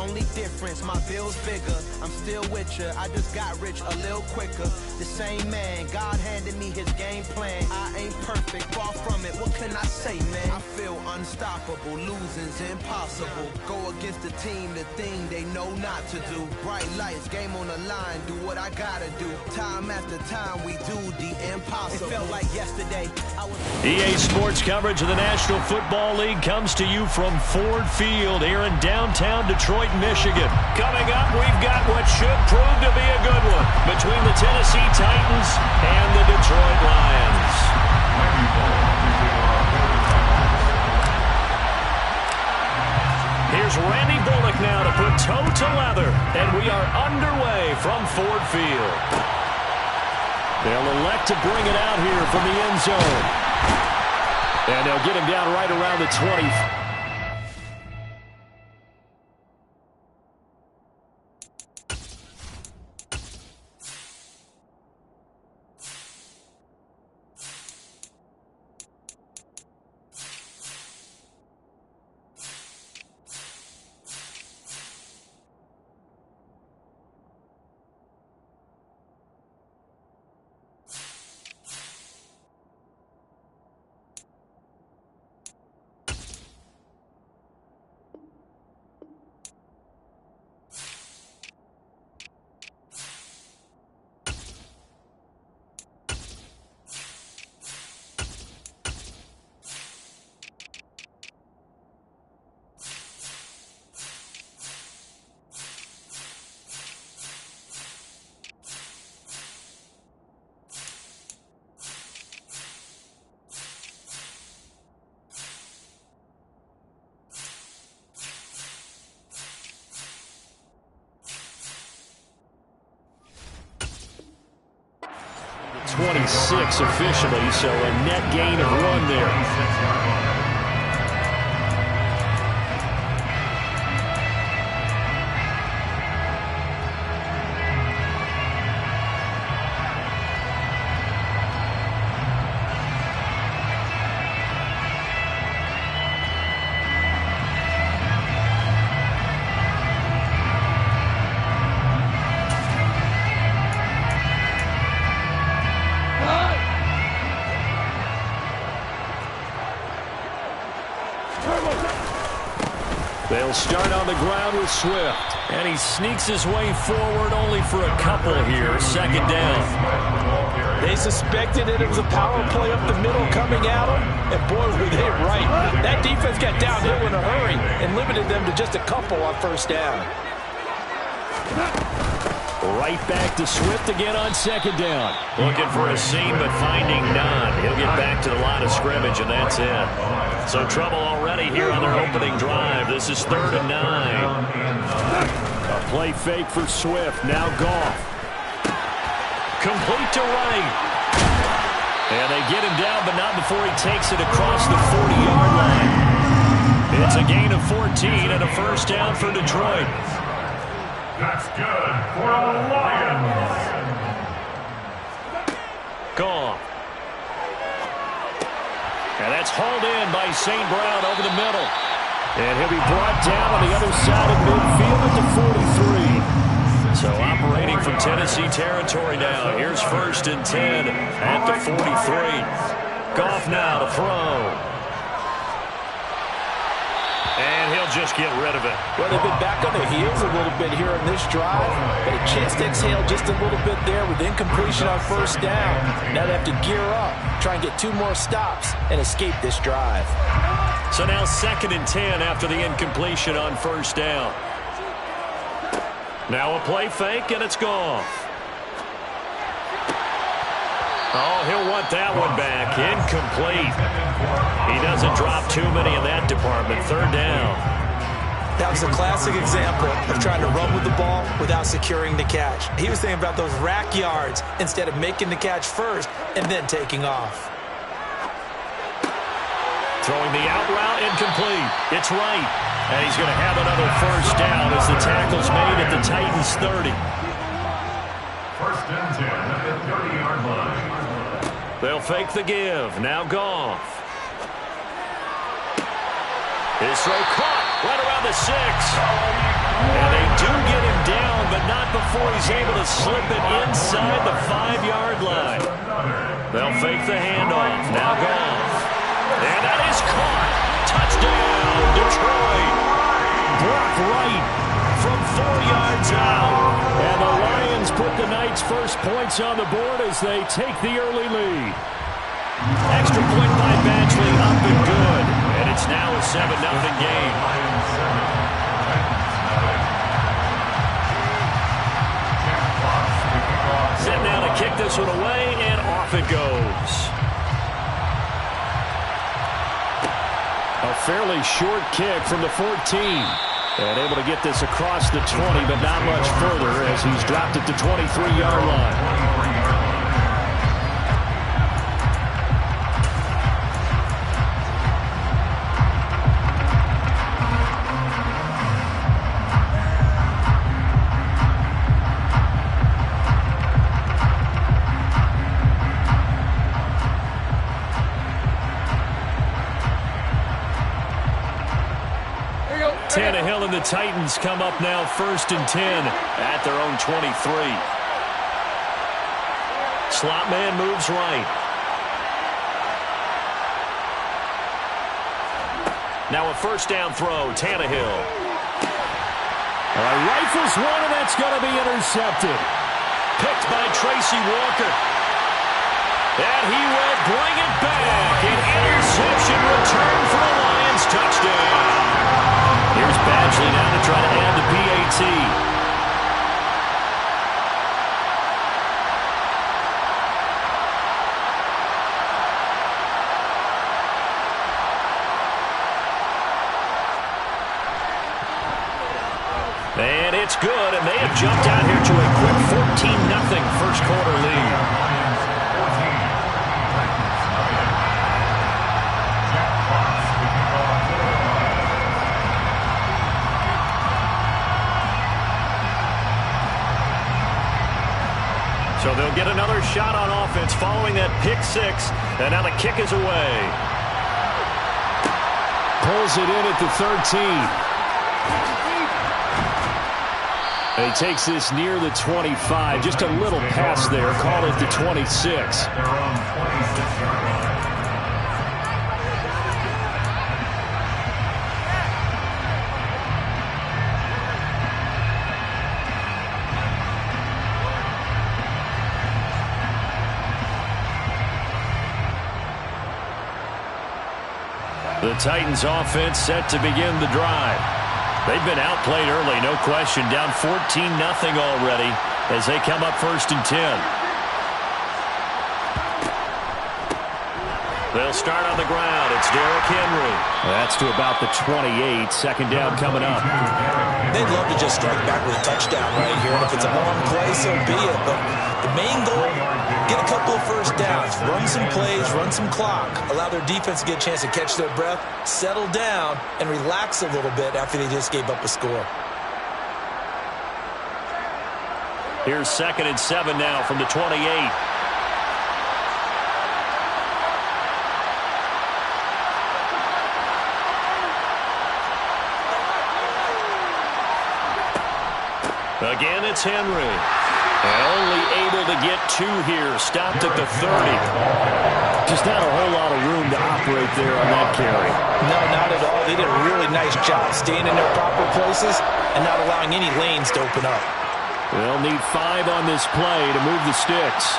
only difference, my bill's bigger. I'm still with ya, I just got rich a little quicker. The same man, God handed me his game plan. I ain't perfect, far from it, what can I say, man? I feel unstoppable, losing's impossible. Go against the team, the thing they know not to do. Bright lights, game on the line, do what I gotta do. Time after time, we do the impossible. It felt like yesterday, I was... EA Sports coverage of the National Football League comes to you from Ford Field here in downtown Detroit, Michigan. Coming up, we've got what should prove to be a good one between the Tennessee Titans and the Detroit Lions. Here's Randy Bullock now to put toe to leather, and we are underway from Ford Field. They'll elect to bring it out here from the end zone. And they'll get him down right around the 20. .26 officially, so a net gain of 1 there. They'll start on the ground with Swift. And he sneaks his way forward only for a couple here. Second down. They suspected that it was a power play up the middle coming at them. And boy, were they right. That defense got downhill in a hurry and limited them to just a couple on first down. Right back to Swift again on second down. Looking for a seam, but finding none. He'll get back to the line of scrimmage, and that's it. So trouble already here on their opening drive. This is 3rd and 9. A play fake for Swift. Now Goff. Complete to Wright. And they get him down, but not before he takes it across the 40-yard line. It's a gain of 14 and a first down for Detroit. That's good for the Lions. Goff. And that's hauled in by St. Brown over the middle. And he'll be brought down on the other side of midfield at the 43. So operating from Tennessee territory now. Here's 1st and 10 at the 43. Goff now to throw. And he'll just get rid of it. Well, they've been back on their heels a little bit here in this drive. But a chance to exhale just a little bit there with incompletion on first down. Now they have to gear up, try and get 2 more stops, and escape this drive. So now 2nd and 10 after the incompletion on first down. Now a play fake, and it's gone. Oh, he'll want that one back. Incomplete. He doesn't drop too many in that department. 3rd down. That was a classic example of trying to run with the ball without securing the catch. He was thinking about those rack yards instead of making the catch first and then taking off. Throwing the out route, incomplete. It's Wright. And he's going to have another first down as the tackle's made at the Titans' 30. 1st and 10 at the 30-yard line. They'll fake the give. Now Goff. His throw caught right around the 6. And before he's able to slip it inside the 5-yard line. They'll fake the handoff. Now Goff. And that is caught. Touchdown, Detroit. Brock Wright from 4 yards out. And the Lions put the Knights' first points on the board as they take the early lead. Extra point by Badgley, up and good. And it's now a 7-0 game. Set now to kick this one away, and off it goes. A fairly short kick from the 14. And able to get this across the 20, but not much further as he's dropped it to 23-yard line. Tannehill and the Titans come up now 1st and 10 at their own 23. Slot man moves right. Now a first down throw, Tannehill. Rifles one, and that's going to be intercepted. Picked by Tracy Walker. And he will bring it back. An interception return for a Lions touchdown. Here's Badgley now to try to add the PAT. And it's good, and they have jumped out here to a quick 14-0 first quarter lead. So they'll get another shot on offense following that pick six. And now the kick is away. Pulls it in at the 13. And he takes this near the 25. Just a little pass there. Call it the 26. The Titans offense set to begin the drive. They've been outplayed early, no question. Down 14-0 already as they come up 1st and 10. They'll start on the ground. It's Derrick Henry. That's to about the 28. Second down coming up. They'd love to just strike back with a touchdown right here. And if it's a long play, so be it. But the main goal, get a couple of first downs, run some plays, run some clock, allow their defense to get a chance to catch their breath, settle down, and relax a little bit after they just gave up a score. Here's 2nd and 7 now from the 28. Again, it's Henry. And only able to get 2 here. Stopped at the 30. Just not a whole lot of room to operate there on that carry. No, not at all. They did a really nice job staying in their proper places and not allowing any lanes to open up. They'll need 5 on this play to move the sticks.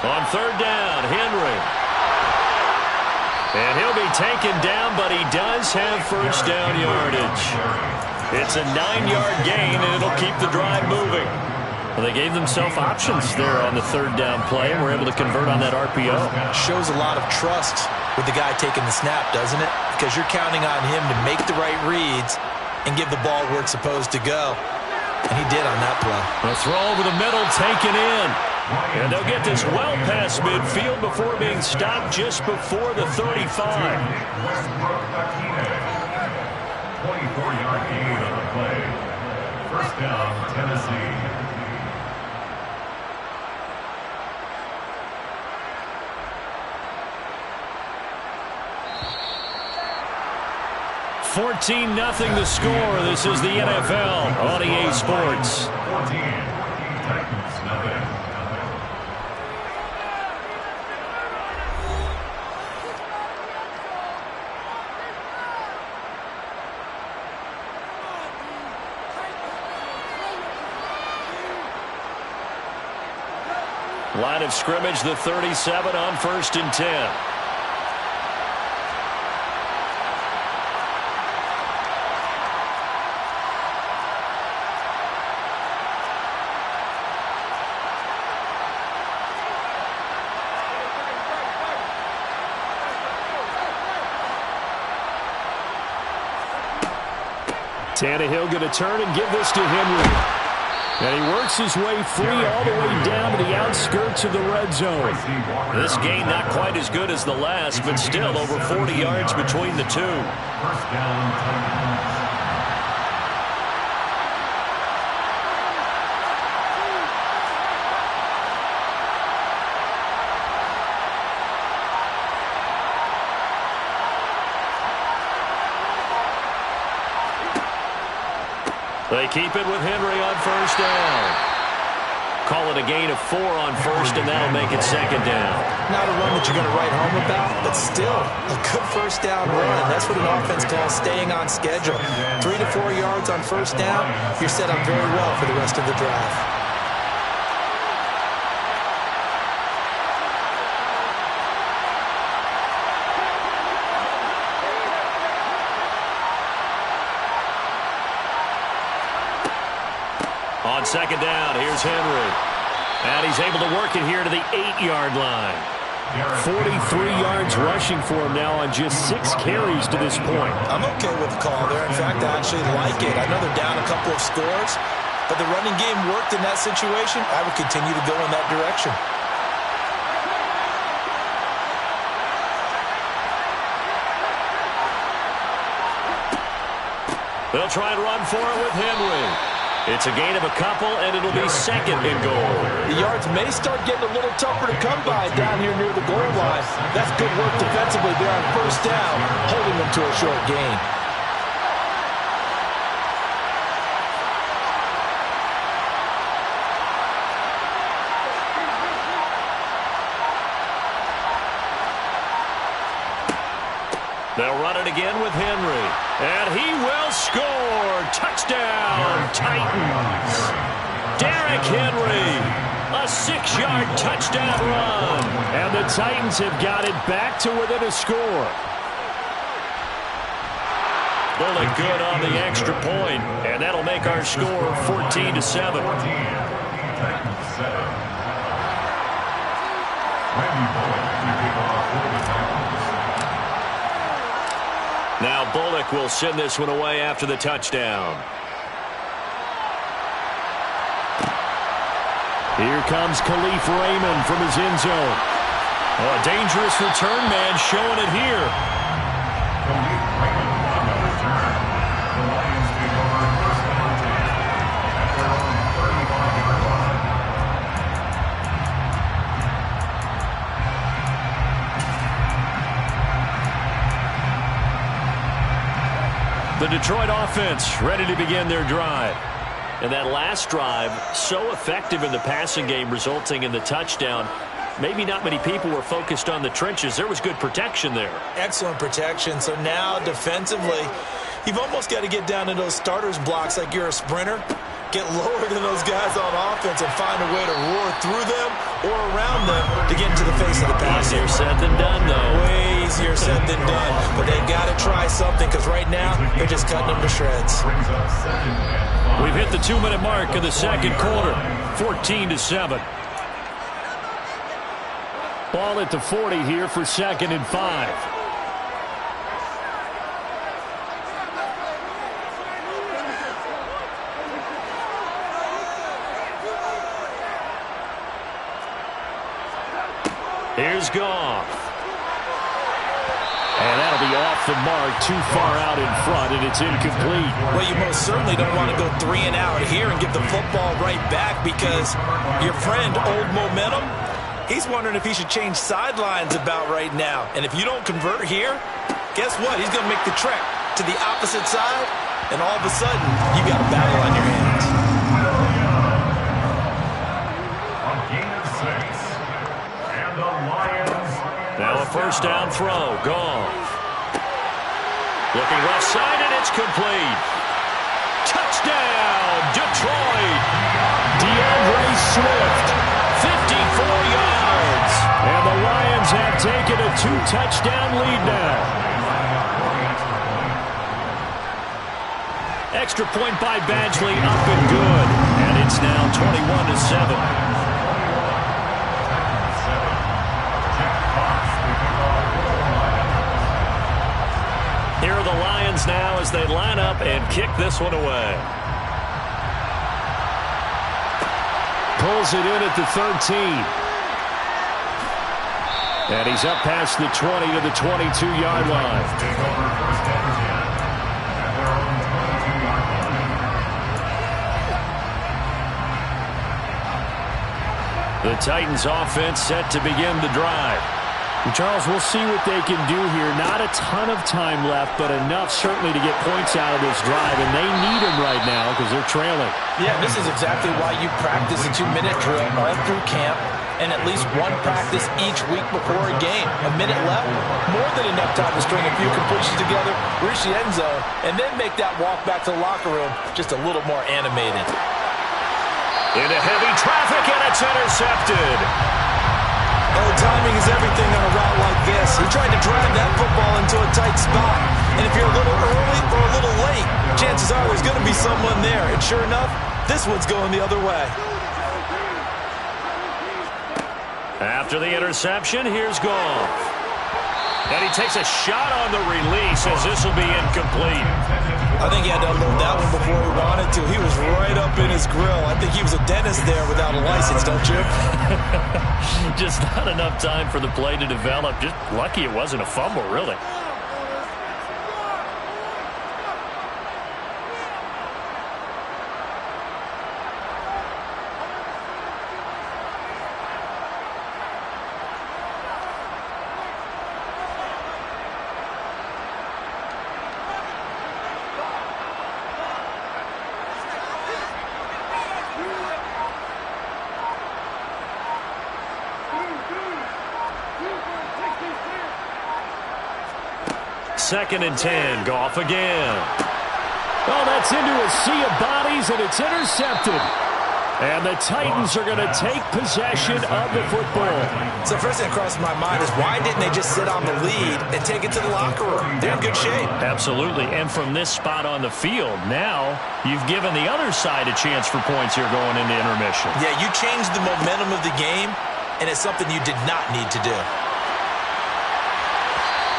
On 3rd down, Henry. And he'll be taken down, but he does have first down yardage. It's a 9-yard gain, and it'll keep the drive moving. Well, they gave themselves options there on the 3rd down play, and were able to convert on that RPO. Shows a lot of trust with the guy taking the snap, doesn't it? Because you're counting on him to make the right reads and give the ball where it's supposed to go. And he did on that play. The throw over the middle, taken in. And they'll get this well past midfield before being stopped just before the 35. 24-yard gain on the play. First down, Tennessee. 14-0 the score. This is the NFL on EA Sports. 14. Titans, nothing. Line of scrimmage, the 37 on 1st and 10. Tannehill going to turn and give this to Henry. And he works his way free all the way down to the outskirts of the red zone. This game not quite as good as the last, but still over 40 yards between the two. First down, Titans. They keep it with Henry on 1st down. Call it a gain of 4 on 1st, and that'll make it 2nd down. Not a run that you're going to write home about, but still a good 1st down run. That's what an offense calls staying on schedule. 3 to 4 yards on 1st down, you're set up very well for the rest of the drive. On 2nd down, here's Henry. And he's able to work it here to the 8-yard line. 43 yards rushing for him now on just 6 carries to this point. I'm okay with the call there. In fact, I actually like it. I know they're down a couple of scores, but the running game worked in that situation. I would continue to go in that direction. They'll try and run for it with Henry. It's a gain of a couple, and it'll be 2nd and goal. The yards may start getting a little tougher to come by down here near the goal line. That's good work defensively there on 1st down, holding them to a short gain. They'll run it again with Henry. And he will score. Touchdown, Titans. Derrick Henry. A 6-yard touchdown run. And the Titans have got it back to within a score. Bullock good on the extra point. And that'll make our score 14-7. 14. Titans 7. Randy Bullock to kick off for the Titans. Now Bullock will send this one away after the touchdown. Here comes Khalif Raymond from his end zone. Oh, a dangerous return man showing it here. Khalif Raymond on the return. The Lions take over 1st and 10 at their own 35-yard line. The Detroit offense ready to begin their drive. And that last drive, so effective in the passing game, resulting in the touchdown. Maybe not many people were focused on the trenches. There was good protection there. Excellent protection. So now defensively, you've almost got to get down to those starters blocks like you're a sprinter. Get lower than those guys on offense and find a way to roar through them or around them to get into the face of the passer. Easier said than done, though. Way easier said than done. But they've got to try something because right now they're just cutting them to shreds. We've hit the 2-minute mark of the 2nd quarter. 14-7. Ball at the 40 here for 2nd and 5. Here's Goff. And that'll be off the mark, too far out in front, and it's incomplete. Well, you most certainly don't want to go 3 and out here and give the football right back because your friend, Old Momentum, he's wondering if he should change sidelines about right now. And if you don't convert here, guess what? He's going to make the trek to the opposite side, and all of a sudden, you got a battle on your hands. A gain of 6. And the Lions. Now a first down throw. Goff. Looking left side, and it's complete. Touchdown, Detroit. DeAndre Swift, 54 yards. And the Lions have taken a 2-touchdown lead now. Extra point by Badgley, up and good. And it's now 21-7. Here are the Lions now as they line up and kick this one away. Pulls it in at the 13. And he's up past the 20 to the 22-yard line. Take over first and 10 at their own 22-yard line. The Titans offense set to begin the drive. Charles, we'll see what they can do here. Not a ton of time left, but enough certainly to get points out of this drive, and they need them right now because they're trailing. Yeah, this is exactly why you practice a 2-minute drill all through camp and at least one practice each week before a game. A minute left, more than enough time to string a few completions together, reach the end zone, and then make that walk back to the locker room just a little more animated. Into heavy traffic, and it's intercepted. Oh, timing is everything on a route like this. He tried to drive that football into a tight spot. And if you're a little early or a little late, chances are there's going to be someone there. And sure enough, this one's going the other way. After the interception, here's Goff. And he takes a shot on the release as this will be incomplete. I think he had to unload that one before he wanted to. He was right up in his grill. I think he was a dentist there without a license, don't you? Just not enough time for the play to develop. Just lucky it wasn't a fumble, really. Second and 10. Goff again. Oh, that's into a sea of bodies, and it's intercepted. And the Titans are going to take possession of the football. So first thing that crossed my mind is why didn't they just sit on the lead and take it to the locker room? They're in good shape. Absolutely. And from this spot on the field, now you've given the other side a chance for points here going into intermission. Yeah, you changed the momentum of the game, and it's something you did not need to do.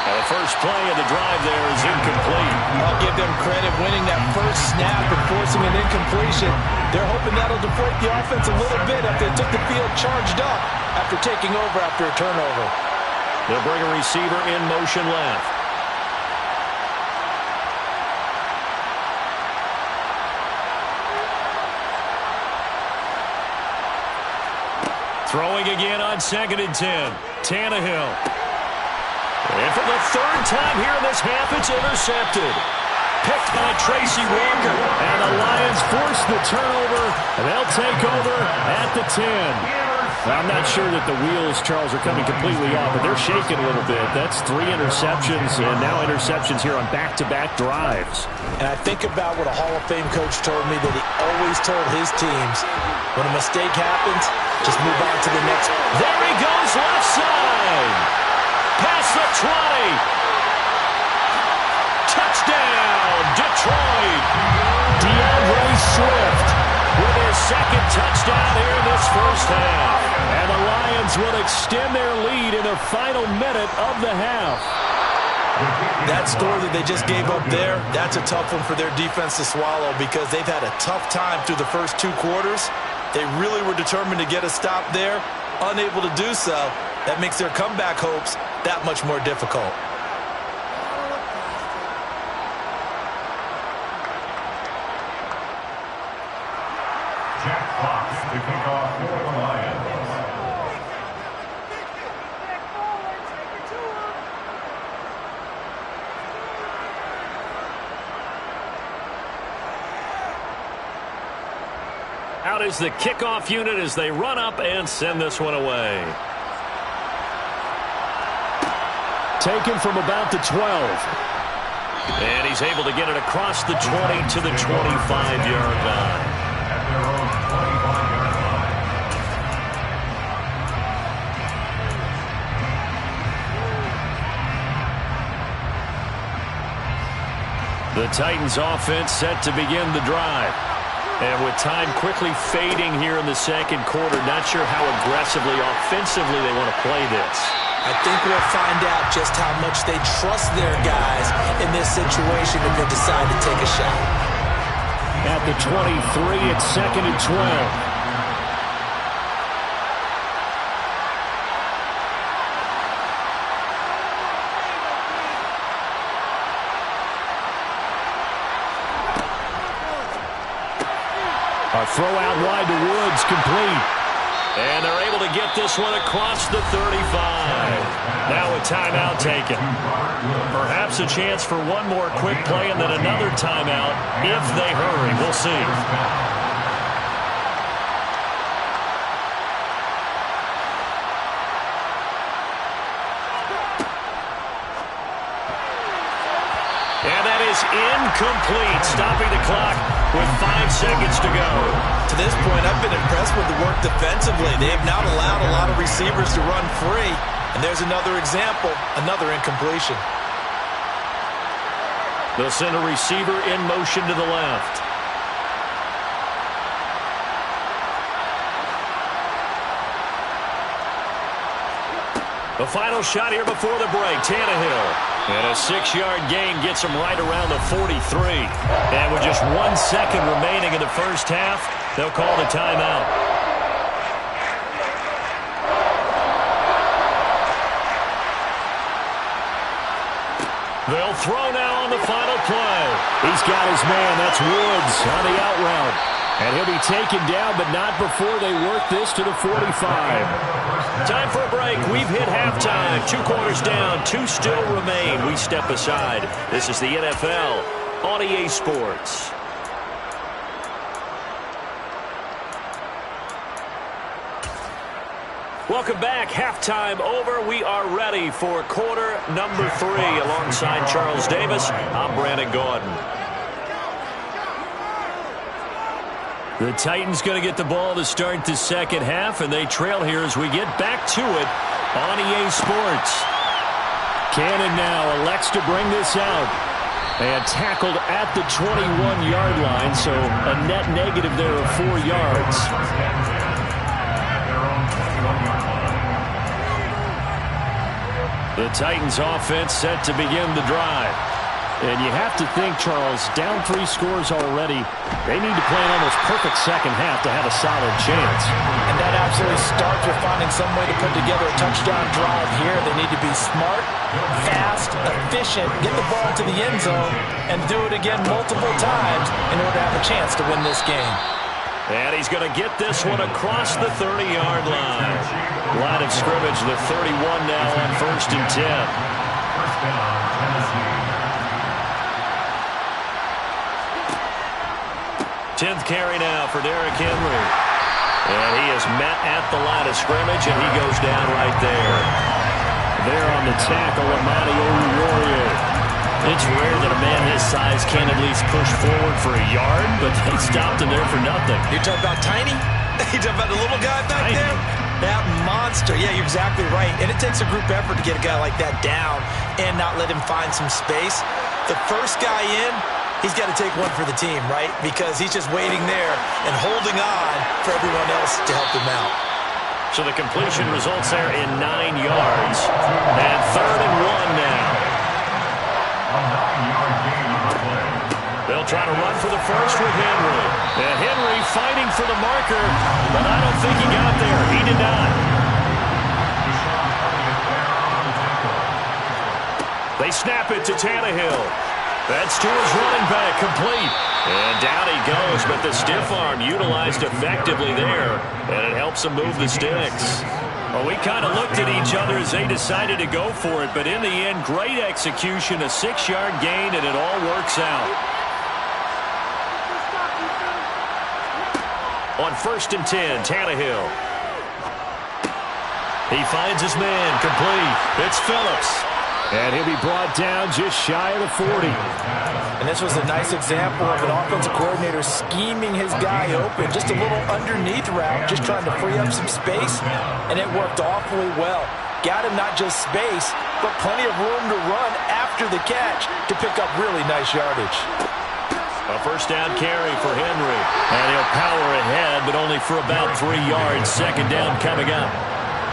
Now the first play of the drive there is incomplete. I'll give them credit winning that first snap and forcing an incompletion. They're hoping that'll deflate the offense a little bit after they took the field charged up after taking over after a turnover. They'll bring a receiver in motion left. Throwing again on 2nd and 10. Tannehill. And for the third time here in this half, it's intercepted. Picked by Tracy Walker. And the Lions force the turnover, and they'll take over at the 10. Now, I'm not sure that the wheels, Charles, are coming completely off, but they're shaking a little bit. That's 3 interceptions, and now interceptions here on back-to-back drives. And I think about what a Hall of Fame coach told me that he always told his teams, when a mistake happens, just move on to the next. There he goes, left side. Past the 20. Touchdown, Detroit. DeAndre Swift with his second touchdown here in this first half. And the Lions will extend their lead in the final minute of the half. That score that they just gave up there, that's a tough one for their defense to swallow because they've had a tough time through the first 2 quarters. They really were determined to get a stop there, unable to do so. That makes their comeback hopes that much more difficult. Jack Fox to kick off for the Lions. Out is the kickoff unit as they run up and send this one away. Taken from about the 12. And he's able to get it across the 20 to the 25-yard line. At their own 25-yard line. The Titans offense set to begin the drive. And with time quickly fading here in the second quarter, not sure how aggressively, offensively they want to play this. I think we'll find out just how much they trust their guys in this situation if they decide to take a shot. At the 23, it's 2nd and 12. A throw out wide to Woods, complete. And they're able to get this one across the 35. Now a timeout taken. Perhaps a chance for one more quick play and then another timeout if they hurry. We'll see. Incomplete, stopping the clock with 5 seconds to go. To this point, I've been impressed with the work defensively. They have not allowed a lot of receivers to run free. And there's another example, another incompletion. They'll send a receiver in motion to the left. The final shot here before the break, Tannehill. And a 6-yard gain gets him right around the 43. And with just 1 second remaining in the first half, they'll call the timeout. They'll throw now on the final play. He's got his man. That's Woods on the out route. And he'll be taken down, but not before they work this to the 45. Time for a break. We've hit halftime. 2 quarters down. 2 still remain. We step aside. This is the NFL on EA Sports. Welcome back. Halftime over. We are ready for quarter number 3. Alongside Charles Davis, I'm Brandon Gaudin. The Titans going to get the ball to start the second half, and they trail here as we get back to it on EA Sports. Cannon now elects to bring this out. And tackled at the 21-yard line, so a net negative there of 4 yards. The Titans offense set to begin the drive. And you have to think, Charles, down 3 scores already. They need to play an almost perfect second half to have a solid chance. And that absolutely starts with finding some way to put together a touchdown drive here. They need to be smart, fast, efficient, get the ball to the end zone, and do it again multiple times in order to have a chance to win this game. And he's going to get this one across the 30-yard line. Line of scrimmage, the 31 now on 1st and 10. First down, Tennessee. 10th carry now for Derrick Henry. And he is met at the line of scrimmage, and he goes down right there. There on the tackle, Amani Oruwariye. It's rare that a man his size can at least push forward for a yard, but they stopped him there for nothing. You're talking about tiny? You're talking about the little guy back Tiny. there? That monster. Yeah, you're exactly right. And it takes a group effort to get a guy like that down and not let him find some space. The first guy in, he's got to take one for the team, right? Because he's just waiting there and holding on for everyone else to help him out. So the completion results there in 9 yards. And 3rd and 1 now. A 9-yard gain on the play. They'll try to run for the first with Henry. And Henry fighting for the marker, but I don't think he got there. He did not. They snap it to Tannehill. That's to his running back, complete. And down he goes, but the stiff arm utilized effectively there, and it helps him move the sticks. Well, we kind of looked at each other as they decided to go for it, but in the end, great execution, a 6-yard gain, and it all works out. On 1st and 10, Tannehill. He finds his man, complete. It's Phillips. And he'll be brought down just shy of the 40. And this was a nice example of an offensive coordinator scheming his guy open. Just a little underneath route, just trying to free up some space, and it worked awfully well. Got him not just space, but plenty of room to run after the catch to pick up really nice yardage. A 1st down carry for Henry. And he'll power ahead, but only for about 3 yards. 2nd down coming up.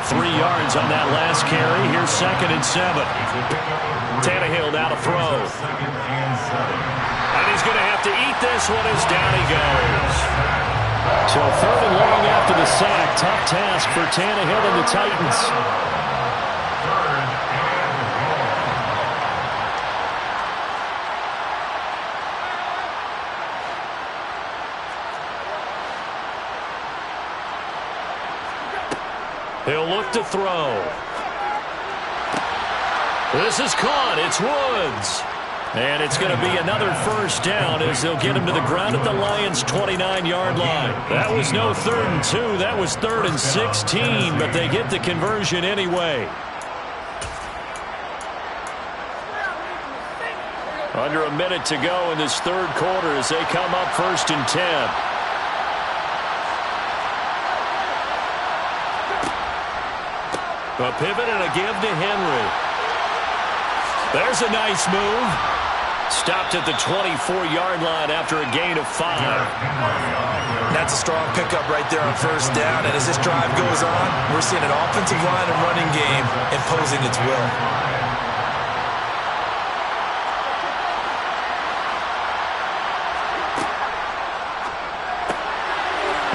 3 yards on that last carry. Here's 2nd and 7. Tannehill now to throw. And he's going to have to eat this one as down he goes. So 3rd and long after the sack. Tough task for Tannehill and the Titans. He'll look to throw. This is caught. It's Woods. And it's going to be another 1st down as they'll get him to the ground at the Lions' 29-yard line. That was no 3rd and 2. That was 3rd and 16, but they get the conversion anyway. Under a minute to go in this 3rd quarter as they come up 1st and 10. A pivot and a give to Henry. There's a nice move. Stopped at the 24-yard line after a gain of 5. That's a strong pickup right there on 1st down. And as this drive goes on, we're seeing an offensive line and running game imposing its will.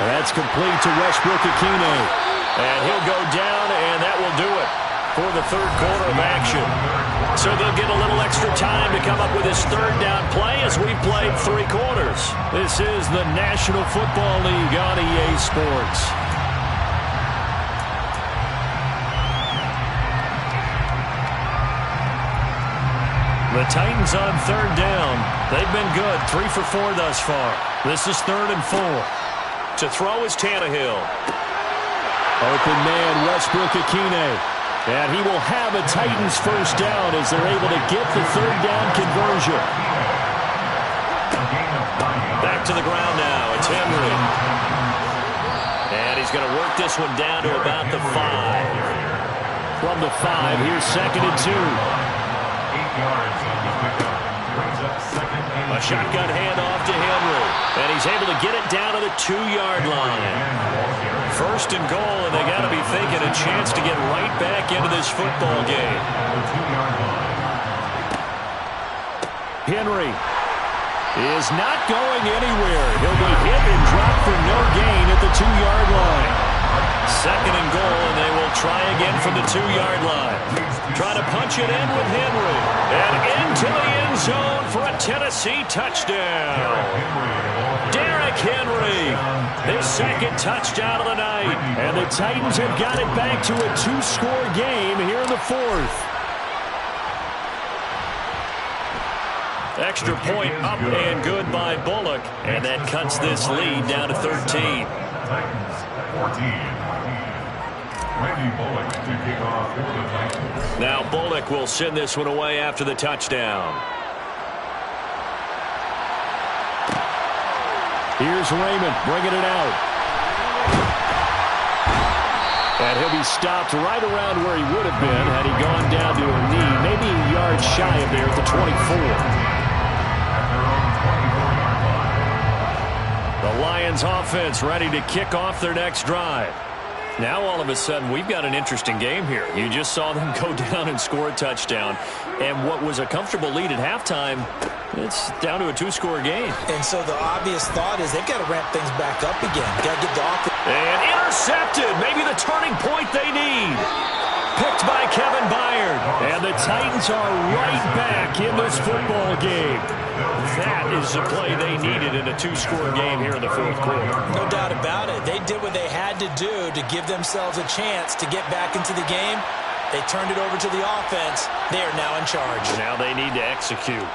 That's complete to Westbrook-Ikhine. And he'll go down, and that will do it for the 3rd quarter of action. So they'll get a little extra time to come up with this 3rd down play as we've played 3 quarters. This is the National Football League on EA Sports. The Titans on 3rd down. They've been good, 3 for 4 thus far. This is 3rd and 4. To throw is Tannehill. Open man, Westbrook-Ikhine. And he will have a Titans 1st down as they're able to get the 3rd down conversion. Back to the ground now. It's Henry. And he's going to work this one down to about the 5. From the 5, here's 2nd and 2. 8 yards on the pickup. Brings up 2nd and 2. A shotgun handoff to Henry. And he's able to get it down to the 2-yard line. 1st and goal, and they got to be thinking a chance to get right back into this football game. Henry is not going anywhere. He'll be hit and dropped for no gain at the 2-yard line. 2nd and goal, and they will try again from the 2-yard line. Trying to punch it in with Henry. And into the end zone for a Tennessee touchdown. Derrick Henry, his 2nd touchdown of the night. And the Titans have got it back to a 2-score game here in the 4th. Extra point up and good by Bullock. And that cuts this lead down to 13. Titans 14. Randy Bullock to kick off for the Titans. Now Bullock will send this one away after the touchdown. Here's Raymond bringing it out. And he'll be stopped right around where he would have been had he gone down to a knee, maybe a yard shy of there at the 24. The Lions offense ready to kick off their next drive. Now all of a sudden we've got an interesting game here. You just saw them go down and score a touchdown. And what was a comfortable lead at halftime, it's down to a 2-score game. And so the obvious thought is they've got to ramp things back up again. Got to get the offense. And intercepted. Maybe the turning point they need. Picked by Kevin Byard. And the Titans are right back in this football game. That is the play they needed in a 2-score game here in the 4th quarter. No doubt about it. They did what they had to do to give themselves a chance to get back into the game. They turned it over to the offense. They are now in charge. Now they need to execute.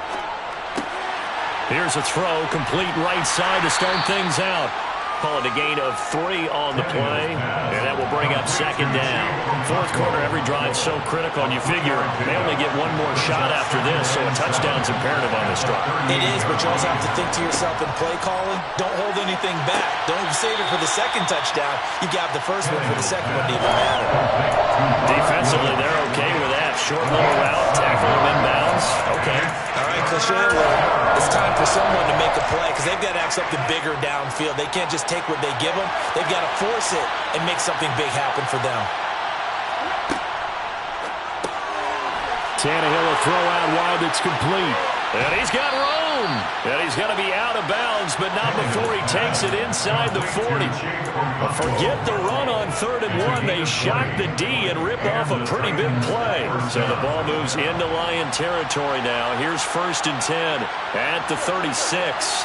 Here's a throw, complete right side to start things out. calling a gain of 3 on the play, and that will bring up second down. Fourth quarter, every drive so critical, and you figure they only get one more shot after this, so a touchdown's imperative on this drive. It is, but you also have to think to yourself in play calling, don't hold anything back. Don't save it for the second touchdown. You got the first one for the second one to even matter. Defensively, they're okay with that. Short little route, tackle him inbounds. Okay. All right, cliche alert. It's time for someone to make a play because they've got to have something bigger downfield. They can't just take what they give them. They've got to force it and make something big happen for them. Tannehill will throw out wide. It's complete. And he's got room. And he's going to be out of bounds, but not before he takes it inside the 40. Well, forget the run on 3rd and 1. They shock the D and rip off a pretty big play. So the ball moves into Lion territory now. Here's 1st and 10 at the 36.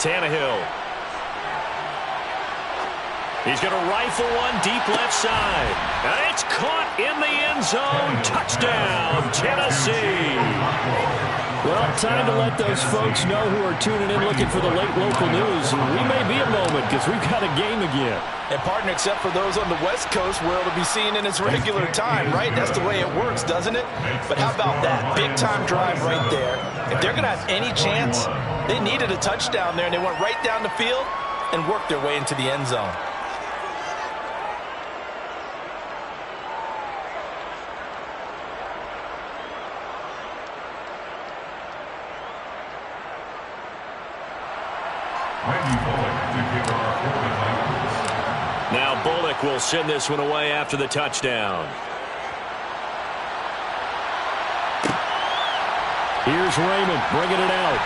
Tannehill. He's going to rifle one deep left side. And it's caught in the end zone. Touchdown, Tennessee. Well, time to let those folks know who are tuning in looking for the late local news. We may be a moment because we've got a game again. And partner, except for those on the West Coast where it'll be seen in its regular time, right? That's the way it works, doesn't it? But how about that? Big-time drive right there. If they're going to have any chance, they needed a touchdown there, and they went right down the field and worked their way into the end zone. Now Bullock will send this one away after the touchdown. Here's Raymond bringing it out.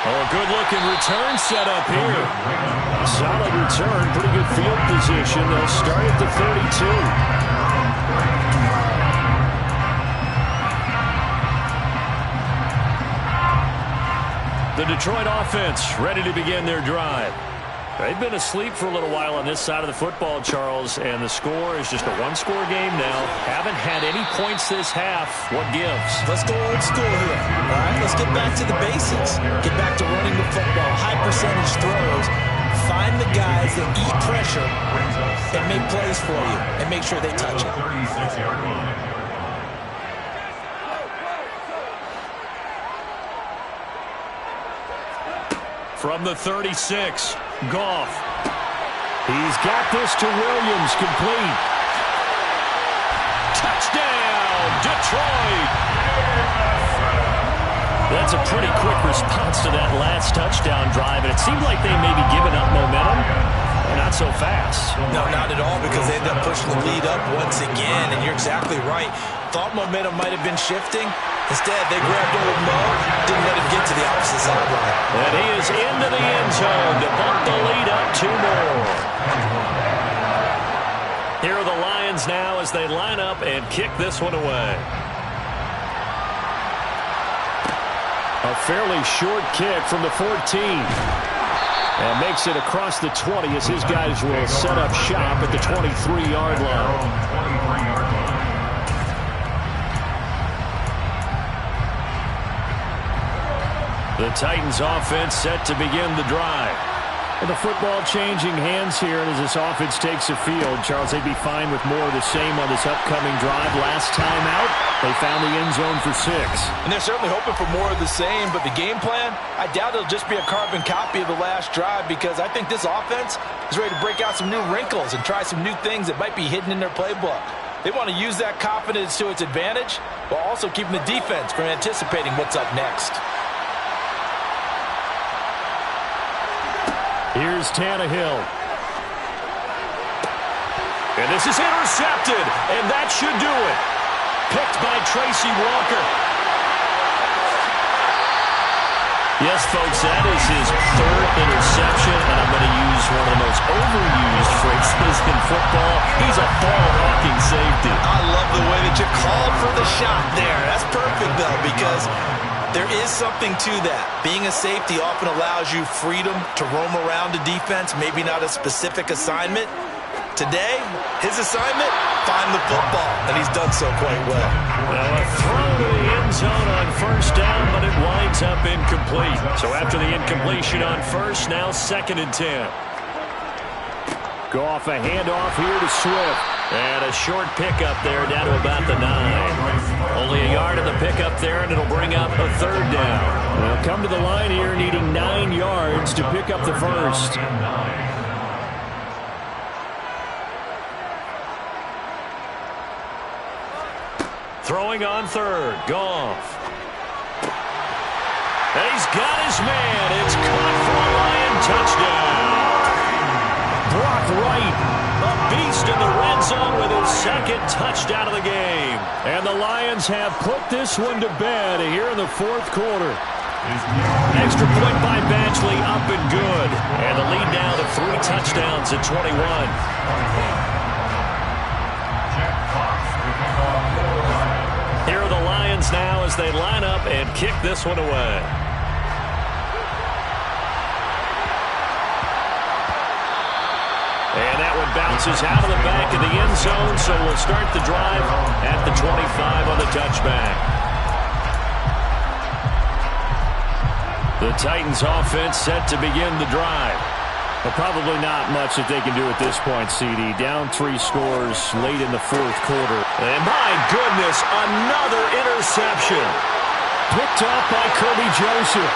Oh, good-looking return set up here. Solid return, pretty good field position. They'll start at the 32. The Detroit offense ready to begin their drive. They've been asleep for a little while on this side of the football, Charles, and the score is just a one-score game now. Haven't had any points this half. What gives? Let's go old school here. All right, let's get back to the basics. Get back to running the football, high-percentage throws. Find the guys that eat pressure and make plays for you and make sure they touch it. From the 36, Goff. He's got this to Williams, complete. Touchdown, Detroit! That's a pretty quick response to that last touchdown drive, and it seemed like they may be giving up momentum. Not so fast. No, not at all, because they ended up pushing the lead up once again, and you're exactly right. Thought momentum might have been shifting. Instead, they grabbed old Mo, didn't let him get to the opposite sideline. And he is into the end zone to bump the lead up 2 more. Here are the Lions now as they line up and kick this one away. A fairly short kick from the 14. And makes it across the 20 as his guys will set up shop at the 23-yard line. The Titans offense set to begin the drive. And the football changing hands here, and as this offense takes the field, Charles, they'd be fine with more of the same on this upcoming drive. Last time out, they found the end zone for 6. And they're certainly hoping for more of the same, but the game plan, I doubt it'll just be a carbon copy of the last drive, because I think this offense is ready to break out some new wrinkles and try some new things that might be hidden in their playbook. They want to use that confidence to its advantage while also keeping the defense from anticipating what's up next. Here's Tannehill. And this is intercepted, and that should do it. Picked by Tracy Walker. Yes, folks, that is his 3rd interception, and I'm going to use one of the most overused phrases in football. He's a ball-hawking safety. I love the way that you called for the shot there. That's perfect, though, because there is something to that. Being a safety often allows you freedom to roam around a defense, maybe not a specific assignment, Today, his assignment, find the football, and he's done so quite well. Now a throw to the end zone on first down, but it winds up incomplete. So after the incompletion on first, now 2nd and 10. Goff a handoff here to Swift. And a short pickup there down to about the 9. Only a yard of the pickup there, and it'll bring up a 3rd down. They'll come to the line here needing 9 yards to pick up the first. Throwing on 3rd, Goff. And he's got his man. It's caught for a Lion touchdown. Brock Wright, a beast in the red zone with his 2nd touchdown of the game. And the Lions have put this one to bed here in the 4th quarter. Extra point by Badgley, up and good. And the lead now to 3 touchdowns at 21. Here are the Lions now as they line up and kick this one away. And that one bounces out of the back of the end zone, so we'll start the drive at the 25 on the touchback. The Titans offense set to begin the drive. But probably not much that they can do at this point, CD. Down 3 scores late in the 4th quarter. And my goodness, another interception. Picked up by Kirby Joseph.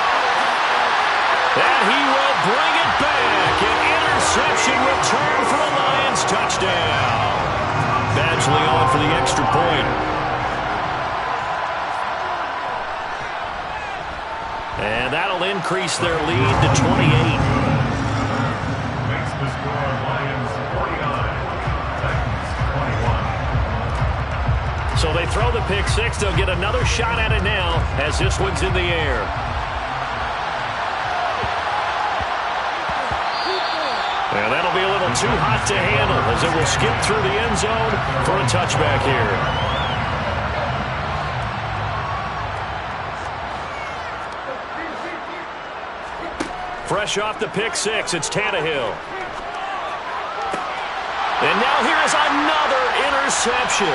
And he will bring it back. An interception return for a Lions touchdown. Badgley on for the extra point. And that'll increase their lead to 28. Makes the score Lions 49, Titans 21. So they throw the pick 6. They'll get another shot at it now as this one's in the air. And that'll be a little too hot to handle as it will skip through the end zone for a touchback here. Fresh off the pick 6, it's Tannehill. And now here is another interception.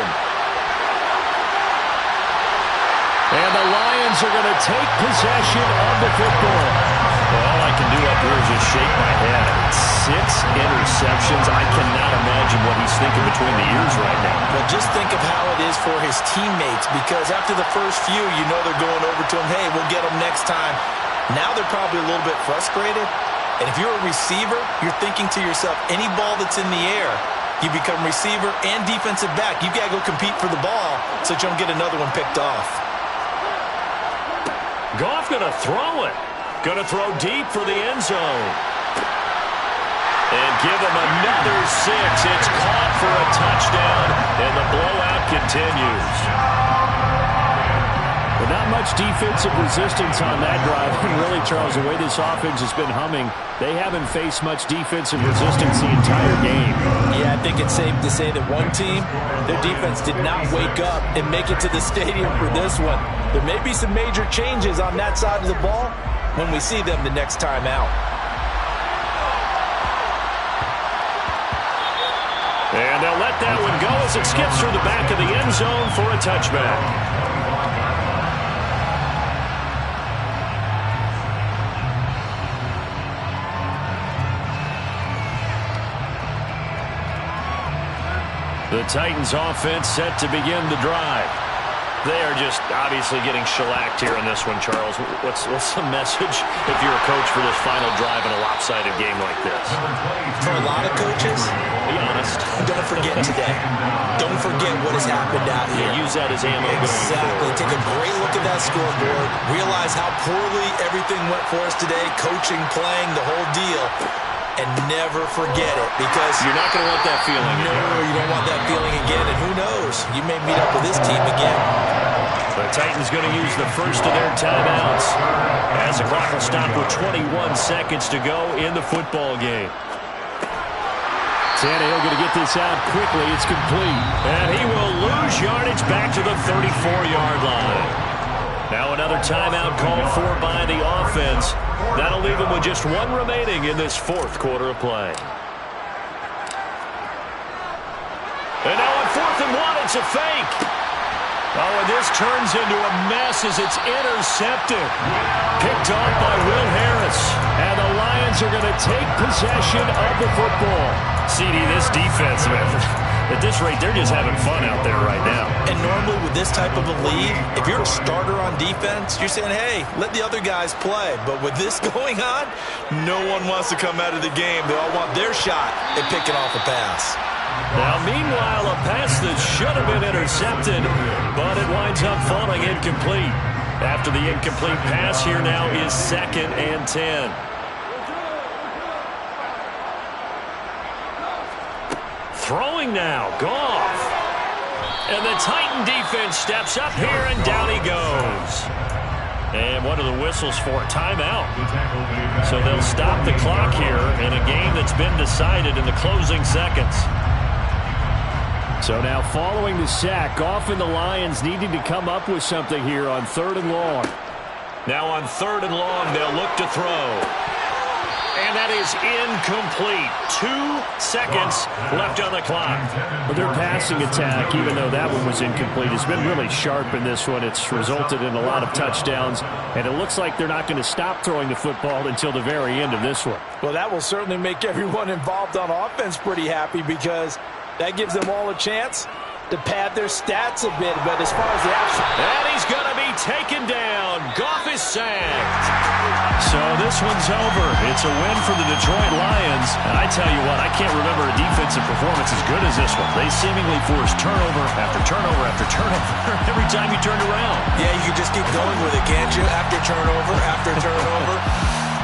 And the Lions are going to take possession of the football. Well, all I can do up here is just shake my head. 6 interceptions. I cannot imagine what he's thinking between the ears right now. Well, just think of how it is for his teammates, because after the first few, you know they're going over to him, hey, we'll get them next time. Now they're probably a little bit frustrated. And if you're a receiver, you're thinking to yourself, any ball that's in the air, you become receiver and defensive back. You got to go compete for the ball so that you don't get another one picked off. Goff going to throw it. Going to throw deep for the end zone. And give him another 6. It's caught for a touchdown, and the blowout continues. But not much defensive resistance on that drive. And really, Charles, the way this offense has been humming, they haven't faced much defensive resistance the entire game. Yeah, I think it's safe to say that one team, their defense did not wake up and make it to the stadium for this one. There may be some major changes on that side of the ball when we see them the next time out. And they'll let that one go as it skips through the back of the end zone for a touchback. The Titans offense set to begin the drive. They are just obviously getting shellacked here in this one, Charles. What's the message if you're a coach for this final drive in a lopsided game like this? For a lot of coaches, be honest. Don't forget today. Don't forget what has happened out here. Yeah, use that as ammo. Exactly. Take a great look at that scoreboard. Realize how poorly everything went for us today. Coaching, playing, the whole deal. And never forget it, because you're not going to want that feeling again. No, you don't want that feeling again. And who knows? You may meet up with this team again. The Titans going to use the first of their timeouts as the clock will stop with 21 seconds to go in the football game. Tannehill going to get this out quickly. It's complete. And he will lose yardage back to the 34-yard line. Now another timeout called for by the offense. That'll leave him with just one remaining in this 4th quarter of play. And now on 4th and 1, it's a fake. Oh, and this turns into a mess as it's intercepted. Picked off by Will Harris. And the Lions are going to take possession of the football. CD, this defense, man, at this rate, they're just having fun out there right now. And normally with this type of a lead, if you're a starter on defense, you're saying, hey, let the other guys play. But with this going on, no one wants to come out of the game. They all want their shot at picking off a pass. Now, meanwhile, a pass that should have been intercepted, but it winds up falling incomplete. After the incomplete pass, here now is 2nd and 10. Throwing now, Goff. And the Titan defense steps up here, and down he goes. And what are the whistles for? Timeout. So they'll stop the clock here in a game that's been decided in the closing seconds. So now following the sack, Goff and the Lions needing to come up with something here on 3rd and long. Now on 3rd and long, they'll look to throw. And that is incomplete. 2 seconds left on the clock. Well, their passing attack, even though that one was incomplete, has been really sharp in this one. It's resulted in a lot of touchdowns, and it looks like they're not going to stop throwing the football until the very end of this one. Well, that will certainly make everyone involved on offense pretty happy because that gives them all a chance to pad their stats a bit. But as far as the action... And he's going to be taken down. Goff is sacked. So this one's over. It's a win for the Detroit Lions. And I tell you what, I can't remember a defensive performance as good as this one. They seemingly forced turnover after turnover after turnover every time you turned around. Yeah, you can just keep going with it, can't you? After turnover.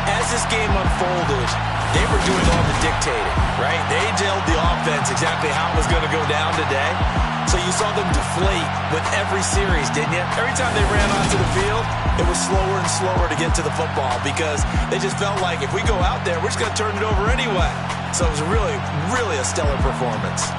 As this game unfolded, they were doing all the dictating, right? They told the offense exactly how it was going to go down today. So you saw them deflate with every series, didn't you? Every time they ran onto the field, it was slower and slower to get to the football because they just felt like if we go out there, we're just going to turn it over anyway. So it was really, really a stellar performance.